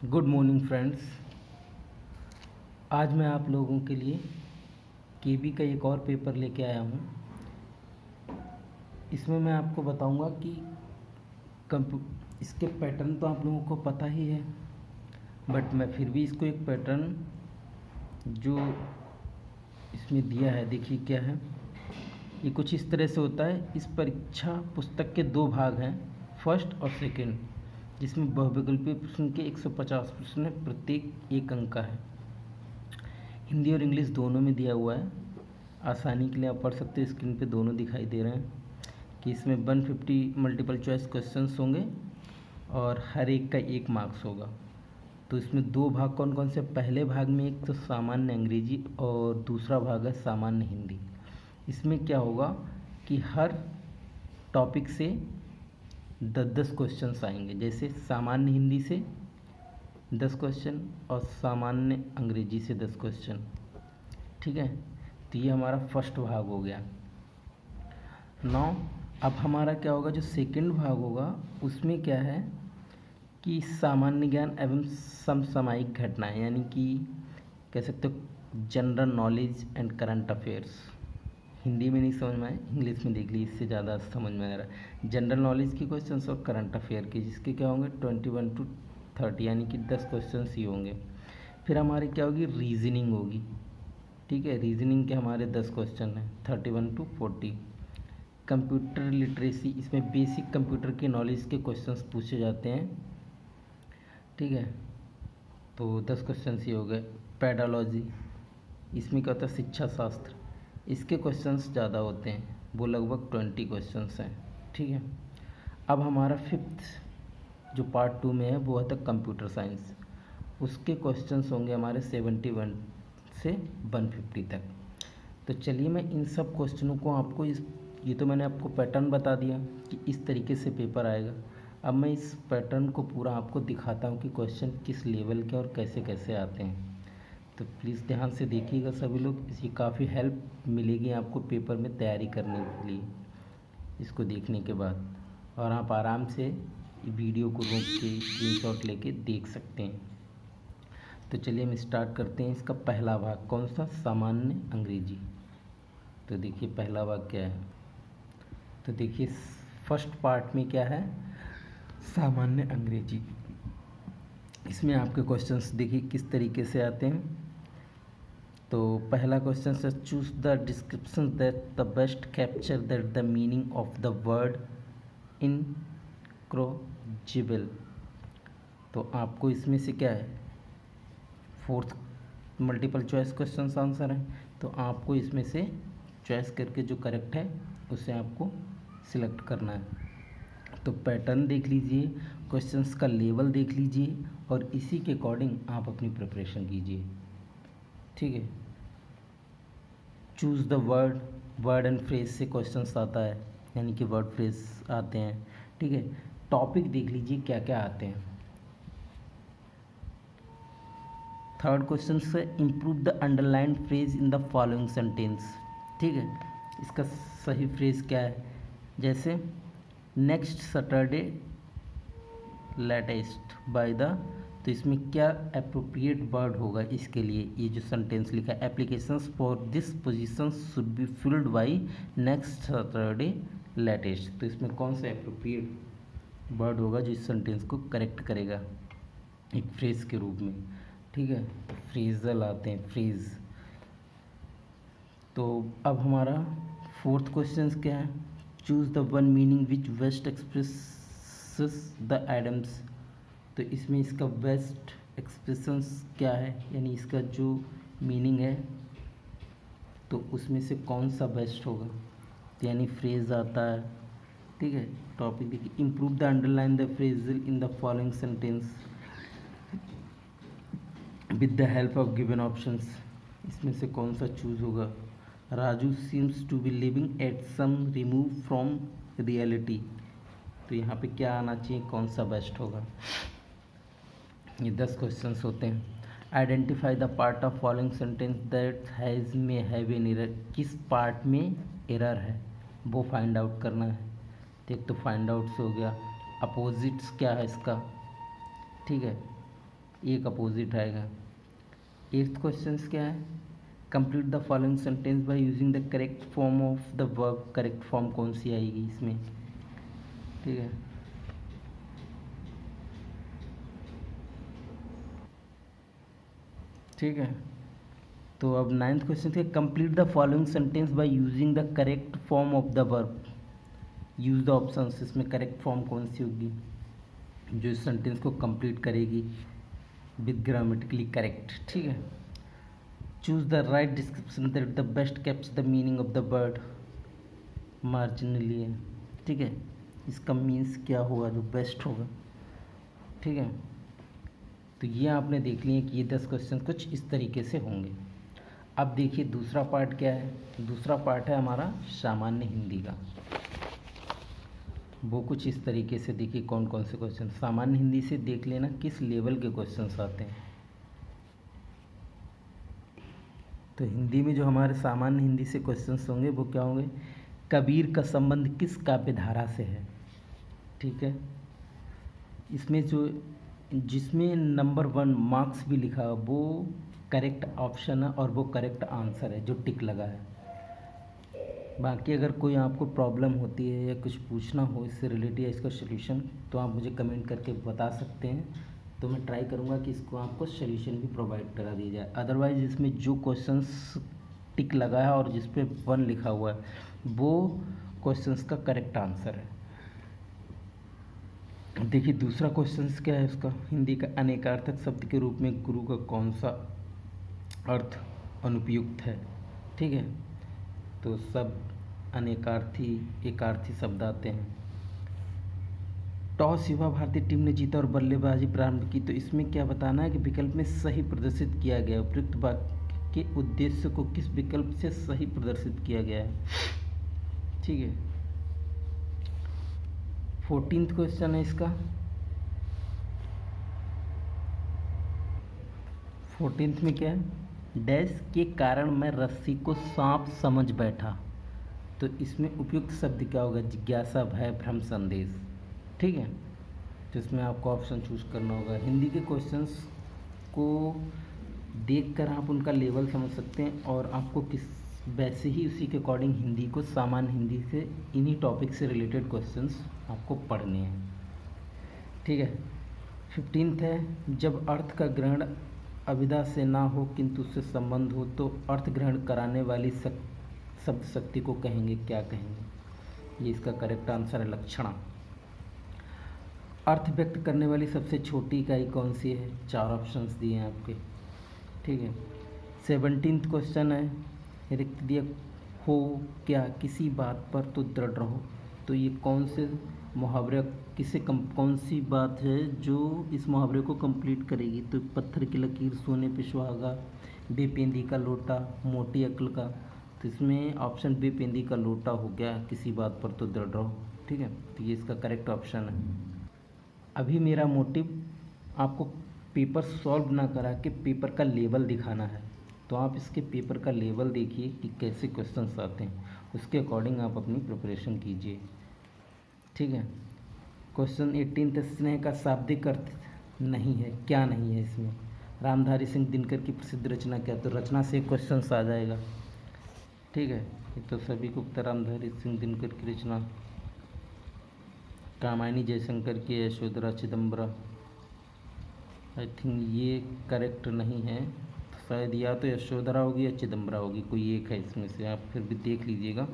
Good morning friends. आज मैं आप लोगों के लिए केबी का एक और पेपर लेके आया हूँ। इसमें मैं आपको बताऊँगा कि इसके पैटर्न तो आप लोगों को पता ही है, बट मैं फिर भी इसको एक पैटर्न जो इसमें दिया है, देखिए क्या है। ये कुछ इस तरह से होता है। इस परीक्षा पुस्तक के दो भाग हैं, फर्स्ट और सेकंड, जिसमें बहुविकल्पीय प्रश्न के 150 प्रश्न है, प्रत्येक 1 अंक का है। हिंदी और इंग्लिश दोनों में दिया हुआ है। आसानी के लिए आप पढ़ सकते हैं, स्क्रीन पे दोनों दिखाई दे रहे हैं कि इसमें 150 मल्टीपल चॉइस क्वेश्चंस होंगे और हर एक का 1 मार्क्स होगा। तो इसमें दो भाग कौन कौन से? पहले भाग में एक तो सामान्य अंग्रेजी और दूसरा भाग है सामान्य हिंदी। इसमें क्या होगा कि हर टॉपिक से 10-10 क्वेश्चंस आएंगे, जैसे सामान्य हिंदी से 10 क्वेश्चन और सामान्य अंग्रेजी से 10 क्वेश्चन। ठीक है, तो ये हमारा फर्स्ट भाग हो गया। नाउ अब हमारा क्या होगा, जो सेकंड भाग होगा उसमें क्या है कि सामान्य ज्ञान एवं समसामयिक घटनाएं, यानी कि कह सकते हो general knowledge and current affairs. Hindi में नहीं समझ में आए, इंग्लिश में देख ली, इससे ज़्यादा समझ में आ रहा है। जनरल नॉलेज की क्वेश्चंस और करंट अफेयर के, जिसके क्या होंगे 21 to 30, यानी कि 10 क्वेश्चंस ही होंगे। फिर हमारी क्या होगी, रीजनिंग होगी। ठीक है, रीजनिंग के हमारे 10 क्वेश्चन हैं, 31 to 40। कंप्यूटर लिटरेसी, इसमें बेसिक कंप्यूटर की नॉलेज के क्वेश्चंस पूछे जाते हैं। ठीक है, तो 10 क्वेश्चंस ही हो गए। पेडालॉजी, इसमें क्या होता है, शिक्षा शास्त्र, इसके क्वेश्चंस ज़्यादा होते हैं, वो लगभग 20 क्वेश्चंस हैं। ठीक है, अब हमारा फिफ्थ जो पार्ट 2 में है वो है तक कंप्यूटर साइंस। उसके क्वेश्चंस होंगे हमारे 71 से 150 तक। तो चलिए मैं इन सब क्वेश्चनों को आपको ये तो मैंने आपको पैटर्न बता दिया कि इस तरीके से पेपर आएगा। अब मैं इस पैटर्न को पूरा आपको दिखाता हूँ कि क्वेश्चन किस लेवल के और कैसे कैसे आते हैं। तो प्लीज़ ध्यान से देखिएगा सभी लोग, इसकी काफ़ी हेल्प मिलेगी आपको पेपर में तैयारी करने के लिए इसको देखने के बाद। और आप आराम से वीडियो को रोक के स्क्रीनशॉट लेके देख सकते हैं। तो चलिए हम स्टार्ट करते हैं। इसका पहला भाग कौन सा, सामान्य अंग्रेजी। तो देखिए पहला भाग क्या है, तो देखिए फर्स्ट पार्ट में क्या है, सामान्य अंग्रेजी। इसमें आपके क्वेश्चंस देखिए किस तरीके से आते हैं। तो पहला क्वेश्चन है, choose the description that the best capture that the meaning of the word incorrigible. तो आपको इसमें से क्या है, fourth multiple choice question answer है, तो आपको इसमें से चॉइस करके जो करेक्ट है उसे आपको सिलेक्ट करना है। तो पैटर्न देख लीजिए, क्वेश्चंस का लेवल देख लीजिए और इसी के अकॉर्डिंग आप अपनी प्रिपरेशन कीजिए। ठीक है, choose the word and phrase से क्वेश्चंस आता है, यानी कि वर्ड फ्रेज आते हैं। ठीक है, टॉपिक देख लीजिए क्या क्या आते हैं। थर्ड क्वेश्चन से improve the underline phrase in the following sentence. ठीक है, इसका सही फ्रेज क्या है, जैसे next Saturday latest by the, तो इसमें क्या अप्रोप्रिएट वर्ड होगा इसके लिए। ये जो सेंटेंस लिखा है, applications for this position should be filled by next Saturday latest, तो इसमें कौन सा अप्रोप्रिएट वर्ड होगा जो इस सेंटेंस को करेक्ट करेगा एक फ्रेज के रूप में। ठीक है, तो फ्रेजल आते हैं, फ्रेज। तो अब हमारा फोर्थ क्वेश्चन क्या है, choose the one meaning which best expresses the idioms. तो इसमें इसका बेस्ट एक्सप्रेशंस क्या है, यानी इसका जो मीनिंग है तो उसमें से कौन सा बेस्ट होगा, तो यानी फ्रेज आता है। ठीक है, टॉपिक देखिए, improve the underline the phrasal in the following sentence with the help of given options. इसमें से कौन सा चूज होगा, Raju seems to be living at some remove from reality, तो यहाँ पे क्या आना चाहिए, कौन सा बेस्ट होगा। ये 10 क्वेश्चंस होते हैं। Identify the part of following sentence that has में हैव एन एरर, किस पार्ट में एरर है वो फाइंड आउट करना है। तो एक तो फाइंड आउट से हो गया, अपोजिट्स क्या है इसका। ठीक है, एक अपोजिट आएगा। 8th क्वेश्चन क्या है, complete the following sentence by using the correct form of the verb. Correct form कौन सी आएगी इसमें, ठीक है। ठीक है, तो अब 9th क्वेश्चन है, complete the following sentence by using the correct form of the verb. Use the options, इसमें करेक्ट फॉर्म कौन सी होगी जो इस सेंटेंस को कंप्लीट करेगी विद ग्रामेटिकली करेक्ट, ठीक है। Choose the right description that the best capture the meaning of the word. Marginally है, ठीक है, इसका मीन्स क्या होगा जो बेस्ट होगा, ठीक है। तो ये आपने देख लिया कि ये 10 क्वेश्चन कुछ इस तरीके से होंगे। अब देखिए दूसरा पार्ट क्या है। दूसरा पार्ट है हमारा सामान्य हिंदी का। वो कुछ इस तरीके से, देखिए कौन कौन से क्वेश्चन सामान्य हिंदी से देख लेना किस लेवल के क्वेश्चंस आते हैं। तो हिंदी में जो हमारे सामान्य हिंदी से क्वेश्चंस होंगे वो क्या होंगे, कबीर का संबंध किस काव्य धारा से है, ठीक है। इसमें जो जिसमें नंबर 1 मार्क्स भी लिखा है वो करेक्ट ऑप्शन है और वो करेक्ट आंसर है जो टिक लगा है। बाकी अगर कोई आपको प्रॉब्लम होती है या कुछ पूछना हो इससे रिलेटेड या इसका सलूशन, तो आप मुझे कमेंट करके बता सकते हैं, तो मैं ट्राई करूँगा कि इसको आपको सलूशन भी प्रोवाइड करा दिया जाए। अदरवाइज़ इसमें जो क्वेश्चंस टिक लगा है और जिस पे 1 लिखा हुआ है वो क्वेश्चंस का करेक्ट आंसर है। देखिए दूसरा क्वेश्चन क्या है उसका, हिंदी का अनेकार्थक शब्द के रूप में गुरु का कौन सा अर्थ अनुपयुक्त है, ठीक है। तो सब अनेकार्थी एकार्थी शब्द आते हैं। टॉस युवा भारतीय टीम ने जीता और बल्लेबाजी प्रारंभ की, तो इसमें क्या बताना है कि विकल्प में सही प्रदर्शित किया गया। उपयुक्त वाक्य के उद्देश्य को किस विकल्प से सही प्रदर्शित किया गया है, ठीक है। 14th क्वेश्चन है इसका। 14th में क्या है, डैश के कारण मैं रस्सी को सांप समझ बैठा। तो इसमें उपयुक्त शब्द क्या होगा, जिज्ञासा, भय, भ्रम, संदेश, ठीक है। तो इसमें आपको ऑप्शन चूज करना होगा। हिंदी के क्वेश्चंस को देखकर आप उनका लेवल समझ सकते हैं और आपको किस वैसे ही उसी के अकॉर्डिंग हिंदी को सामान्य हिंदी से इन्हीं टॉपिक से रिलेटेड क्वेश्चंस आपको पढ़ने हैं, ठीक है। 15th है, जब अर्थ का ग्रहण अविदा से ना हो किंतु उससे संबंध हो तो अर्थ ग्रहण कराने वाली शब्द शक्ति को कहेंगे, क्या कहेंगे। ये इसका करेक्ट आंसर है लक्षणा। अर्थ व्यक्त करने वाली सबसे छोटी इकाई कौन सी है, 4 ऑप्शंस दिए हैं आपके, ठीक है। 17th क्वेश्चन है, रिक्त दिया हो क्या किसी बात पर तो दृढ़ रहो। तो ये कौन से मुहावरे कौन सी बात है जो इस मुहावरे को कंप्लीट करेगी। तो पत्थर की लकीर, सोने पे सुहागा, बेपेंदी का लोटा, मोटी अक्ल का। तो इसमें ऑप्शन बेपेंदी का लोटा हो गया, किसी बात पर तो दृढ़ रहो, ठीक है। तो ये इसका करेक्ट ऑप्शन है। अभी मेरा मोटिव आपको पेपर सॉल्व ना करा के पेपर का लेवल दिखाना है, तो आप इसके पेपर का लेवल देखिए कि कैसे क्वेश्चंस आते हैं, उसके अकॉर्डिंग आप अपनी प्रिपरेशन कीजिए, ठीक है। क्वेश्चन 18 स्नेह का शाब्दिक अर्थ नहीं है, क्या नहीं है इसमें। रामधारी सिंह दिनकर की प्रसिद्ध रचना क्या, तो रचना से क्वेश्चन आ जाएगा, ठीक है। ये तो सभी को पता, रामधारी सिंह दिनकर की रचना कामायनी जयशंकर की यशोधरा चिदम्बरा। आई थिंक ये करेक्ट नहीं है, शायद या तो यशोधरा होगी या चिदम्बरा होगी, कोई एक है इसमें से, आप फिर भी देख लीजिएगा।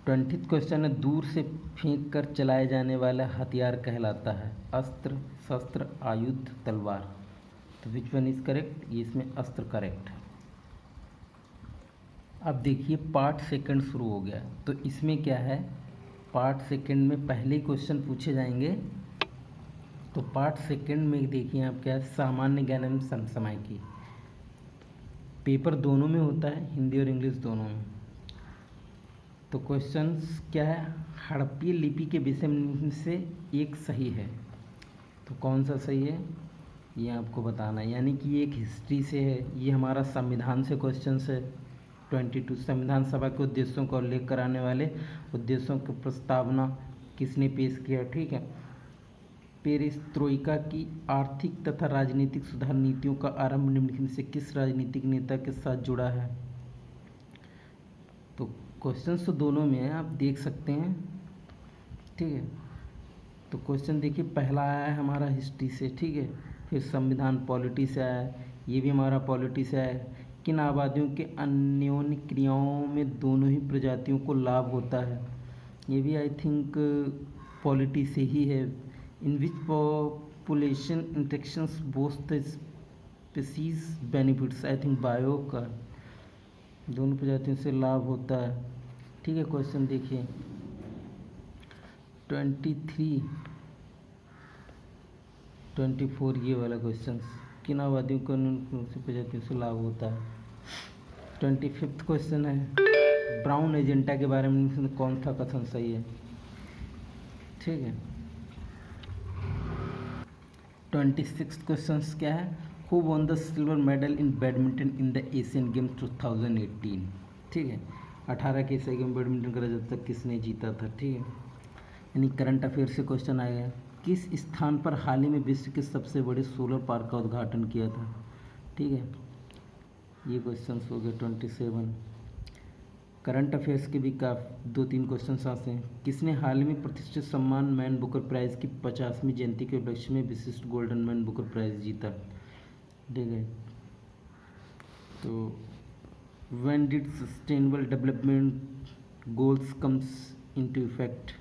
20th क्वेश्चन है, दूर से फेंक कर चलाए जाने वाला हथियार कहलाता है अस्त्र, शस्त्र, आयुध, तलवार। तो विच वन इज करेक्ट, ये इसमें अस्त्र करेक्ट है। अब देखिए पार्ट सेकंड शुरू हो गया, तो इसमें क्या है, पार्ट सेकंड में पहले क्वेश्चन पूछे जाएंगे। तो पार्ट सेकंड में देखिए आप क्या है, सामान्य ज्ञान एवं समसामयिकी। पेपर दोनों में होता है, हिंदी और इंग्लिश दोनों में। तो क्वेश्चंस क्या है, हड़प्पी लिपि के विषय में से एक सही है। तो कौन सा सही है ये आपको बताना है, यानी कि ये एक हिस्ट्री से है, ये हमारा संविधान से क्वेश्चंस है। 22 संविधान सभा के उद्देश्यों का उल्लेख कराने वाले उद्देश्यों की प्रस्तावना किसने पेश किया, ठीक है। पेरेस्त्रोइका की आर्थिक तथा राजनीतिक सुधार नीतियों का आरंभ निम्नलिखित में से किस राजनीतिक नेता के साथ जुड़ा है? तो क्वेश्चन तो दोनों में है, आप देख सकते हैं। ठीक है, तो क्वेश्चन देखिए, पहला आया है हमारा हिस्ट्री से, ठीक है, फिर संविधान पॉलिटी से आया है, ये भी हमारा पॉलिटी से आया है। किन आबादियों के अन्योन्य क्रियाओं में दोनों ही प्रजातियों को लाभ होता है? ये भी आई थिंक पॉलिटी से ही है। In which population interactions both the species benefits, I think bio का दोनों प्रजातियों से लाभ होता है। ठीक है, क्वेश्चन देखिए 23, 24 ये वाला क्वेश्चन, किन आबादियों को से प्रजातियों से लाभ होता है? 25वां क्वेश्चन है, ब्राउन एजेंडा के बारे में कौन सा कथन सही है? ठीक है, 26वां क्वेश्चन क्या है, who won the silver medal in badminton in the Asian game 2018? ठीक है, 18 के एशिया गेम बैडमिंटन का रजत तक किसने जीता था? ठीक है, यानी करंट अफेयर से क्वेश्चन आएगा। किस स्थान पर हाल ही में विश्व के सबसे बड़े सोलर पार्क का उद्घाटन किया था? ठीक है, ये क्वेश्चन हो गए 27। करंट अफेयर्स के भी 2-3 क्वेश्चन आते हैं। किसने हाल ही में प्रतिष्ठित सम्मान मैन बुकर प्राइज़ की 50वीं जयंती के उपलक्ष्य में विशिष्ट गोल्डन मैन बुकर प्राइज़ जीता? ठीक है, तो when did sustainable development goals comes into effect?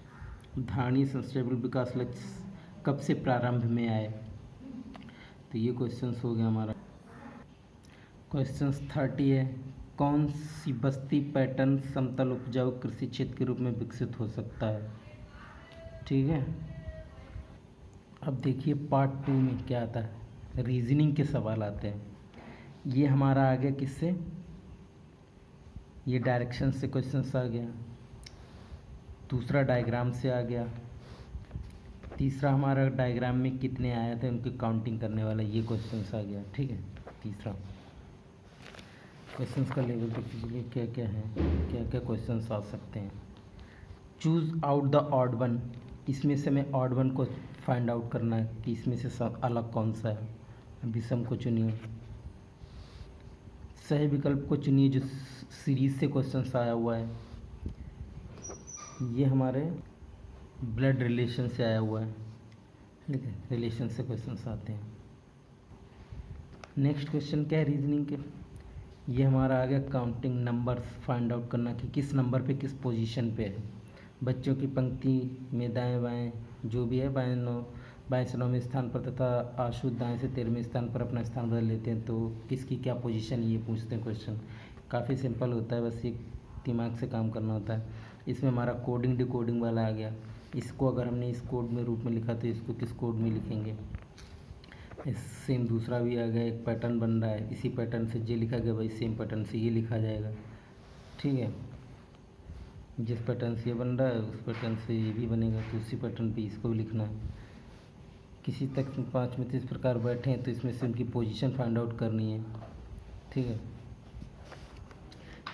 धारणीय सस्टेनेबल विकास लक्ष्य कब से प्रारंभ में आए? तो ये क्वेश्चन हो गया हमारा। क्वेश्चन 30 है, कौन सी बस्ती पैटर्न समतल उपजाऊ कृषि क्षेत्र के रूप में विकसित हो सकता है? ठीक है, अब देखिए पार्ट 2 में क्या आता है, रीजनिंग के सवाल आते हैं। ये हमारा आ गया किससे, ये डायरेक्शन से क्वेश्चन आ गया, दूसरा डायग्राम से आ गया, तीसरा हमारा डायग्राम में कितने आए थे उनकी काउंटिंग करने वाला ये क्वेश्चन आ गया। ठीक है, तीसरा क्वेश्चंस का लेवल देख लीजिए क्या क्या है, क्या क्या क्वेश्चंस आ सकते हैं। Choose out the odd one, इसमें से मैं ऑड वन को फाइंड आउट करना है कि इसमें से सब अलग कौन सा है। विषम को चुनिए, सही विकल्प को चुनिए जो सीरीज से क्वेश्चंस आया हुआ है। ये हमारे ब्लड रिलेशन से आया हुआ है, ठीक है, रिलेशन से क्वेश्चंस आते हैं। नेक्स्ट क्वेश्चन क्या है रीजनिंग के, ये हमारा आ गया काउंटिंग नंबर फाइंड आउट करना कि किस नंबर पे किस पोजीशन पे है। बच्चों की पंक्ति में दाएं बाएं जो भी है, बाएं से 9वें स्थान पर तथा आशु दाएं से 13वें स्थान पर अपना स्थान बदल लेते हैं, तो किसकी क्या पोजीशन ये पूछते हैं क्वेश्चन। काफ़ी सिंपल होता है, बस एक दिमाग से काम करना होता है। इसमें हमारा कोडिंग डिकोडिंग वाला आ गया, इसको अगर हमने इस कोड में रूप में लिखा तो इसको किस कोड में लिखेंगे। सेम दूसरा भी आ गया, एक पैटर्न बन रहा है, इसी पैटर्न से जे लिखा गया भाई सेम पैटर्न से ये लिखा जाएगा। ठीक है, जिस पैटर्न से ये बन रहा है उस पैटर्न से ये भी बनेगा, तो उसी पैटर्न पे इसको भी लिखना है। किसी तक 5 में 30 प्रकार बैठे हैं तो इसमें से उनकी पोजीशन फाइंड आउट करनी है। ठीक है,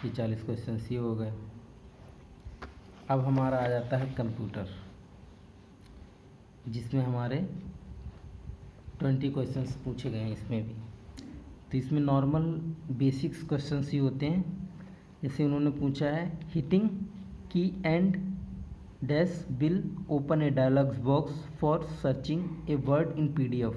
ये 40 क्वेश्चन ये हो गए। अब हमारा आ जाता है कंप्यूटर, जिसमें हमारे 20 क्वेश्चंस पूछे गए हैं इसमें भी। तो इसमें नॉर्मल बेसिक्स क्वेश्चंस ही होते हैं। जैसे उन्होंने पूछा है हिटिंग की and dash will open A dialogues box for searching a word in PDF।